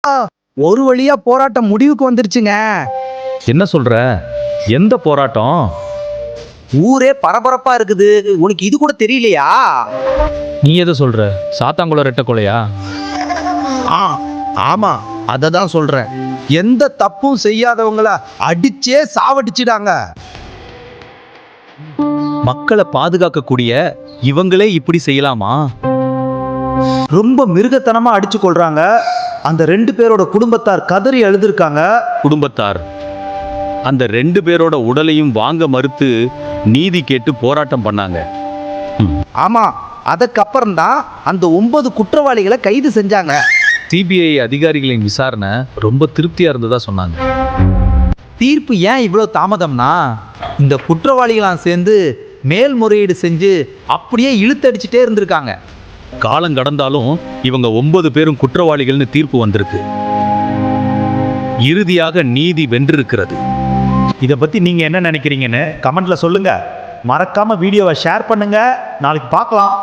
ஒரு வழியா போராட்டம் முடிவுக்கு வந்துருச்சுங்க. என்ன சொல்ற? எந்த போராட்டம்? ஊரே பரபரப்பா இருக்குது. உனக்கு இது கூட தெரியலையா? நீ எதை சொல்ற? சாத்தாங்குளம் ரெட்டை கொலையா? ஆமா, அதை தான் சொல்றேன். எந்த தப்பும் செய்யாதவங்கள அடிச்சே சாவடிச்சிடாங்க. மக்களை பாதுகாக்கக்கூடிய இவங்களே இப்படி செய்யலாமா? ரொம்ப மிருகத்தனமா அடிச்சு கொள்றாங்க. அந்த 2 பேரோட குடும்பத்தார் கதறி எழுதிருக்காங்க. குடும்பத்தார் அந்த 2 பேரோட உடலையும் வாங்க மறுத்து நீதி கேட்டு போராட்டம் பண்ணாங்க. ஆமா, அதுக்கப்புறம் தான் அந்த 9 குற்றவாளிகளை கைது செஞ்சாங்க. சிபிஐ அதிகாரிகளின் விசாரணை ரொம்ப திருப்தியா இருந்ததா சொன்னாங்க. தீர்ப்பு ஏன் இவ்வளோ தாமதம்னா, இந்த குற்றவாளிகளாம் சேர்ந்து மேல்முறையீடு செஞ்சு அப்படியே இழுத்தடிச்சிட்டே இருந்திருக்காங்க. காலம் கடந்தாலும் இவங்க 9 பேரும் குற்றவாளிகள்னு தீர்ப்பு வந்திருக்கு. இறுதியாக நீதி வென்றிருக்கிறது. இதை பற்றி நீங்கள் என்ன நினைக்கிறீங்கன்னு கமெண்ட்ல சொல்லுங்க. மறக்காம வீடியோவை ஷேர் பண்ணுங்க. நாளைக்கு பார்க்கலாம்.